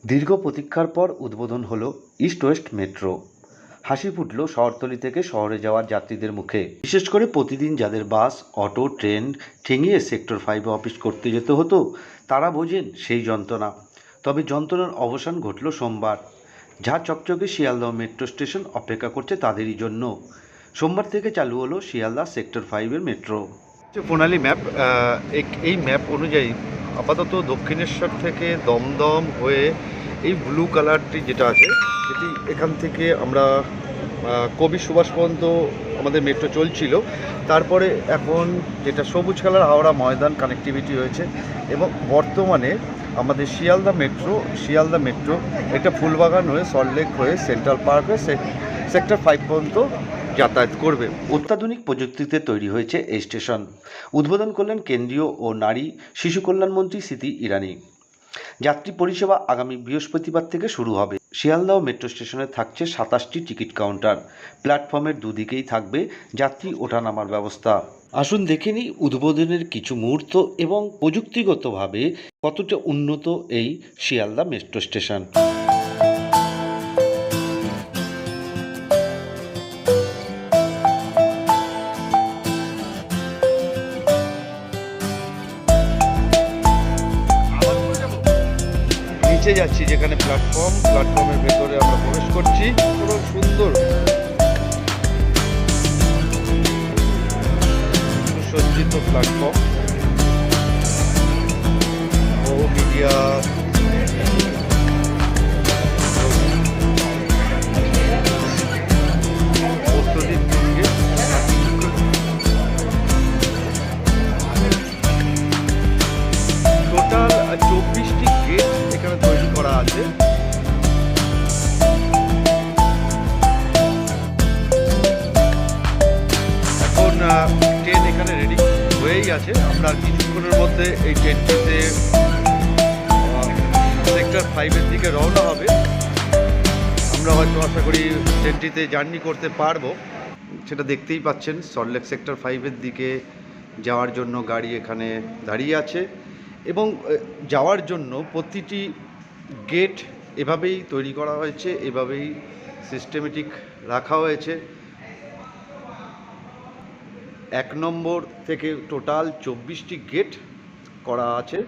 দীর্ঘ প্রতীক্ষার পর উদ্বোধন হলো ইস্ট ওয়েস্ট মেট্রো। হাসি ফুটল শহরতলি থেকে শহরে যাওয়ার যাত্রীদের মুখে। বিশেষ করে প্রতিদিন যাদের বাস, অটো, ট্রেন ঠেঙিয়ে সেক্টর 5-এ অফিস করতে যেতে হতো, তারা বোঝেন সেই যন্ত্রণা। তবে যন্ত্রণার অবসান ঘটল সোমবার। ঝাঁ চকচকে শিয়ালদহ মেট্রো স্টেশন অপেক্ষা করছে তাদেরই জন্য। সোমবার থেকে চালু হলো শিয়ালদহ সেক্টর 5-এর মেট্রো। প্রণালী ম্যাপ, এই ম্যাপ অনুযায়ী আপাতত দক্ষিণেশ্বর থেকে দমদম হয়ে এই ব্লু কালারটি যেটা আছে, এটি এখান থেকে আমরা কবি সুভাষ পর্যন্ত আমাদের মেট্রো চলছিল। তারপরে এখন যেটা সবুজ কালার হাওড়া ময়দান কানেক্টিভিটি হয়েছে, এবং বর্তমানে আমাদের শিয়ালদা মেট্রো এটা ফুলবাগান হয়ে সল্টলেক হয়ে সেন্ট্রাল পার্ক হয়ে সেক্টর 5 পর্যন্ত যাতায়াত করবে। অত্যাধুনিক প্রযুক্তিতে তৈরি হয়েছে এই স্টেশন। উদ্বোধন করলেন কেন্দ্রীয় ও নারী শিশু কল্যাণমন্ত্রী স্মৃতি ইরানি। যাত্রী পরিষেবা আগামী বৃহস্পতিবার থেকে শুরু হবে। শিয়ালদহ মেট্রো স্টেশনে থাকছে 27টি টিকিট কাউন্টার। প্ল্যাটফর্মের দুদিকেই থাকবে যাত্রী ওঠানামার ব্যবস্থা। আসুন দেখে নিই উদ্বোধনের কিছু মুহূর্ত এবং প্রযুক্তিগতভাবে কতটা উন্নত এই শিয়ালদহ মেট্রো স্টেশন। নিচে যাচ্ছি যেখানে প্ল্যাটফর্মের ভেতরে আমরা প্রবেশ করছি। পুরো সুন্দর সুসজ্জিত প্ল্যাটফর্ম ও মিডিয়া টোটাল 24টি গেট এখানে তৈরি করা আছে। এখন ট্রেন এখানে রেডি হয়েই আছে। আমরা কিছুক্ষণের মধ্যে এই ট্রেনটিতে সেক্টর 5-এর দিকে রওনা হবে। আমরা হয়তো আশা করি ট্রেনটিতে জার্নি করতে পারবো। সেটা দেখতেই পাচ্ছেন, সল্টলেক সেক্টর 5-এর দিকে যাওয়ার জন্য গাড়ি এখানে দাঁড়িয়ে আছে, এবং যাওয়ার জন্য প্রতিটি গেট এভাবেই তৈরি করা হয়েছে, এভাবেই সিস্টেমেটিক রাখা হয়েছে। 1 নম্বর থেকে টোটাল 24টি গেট করা আছে।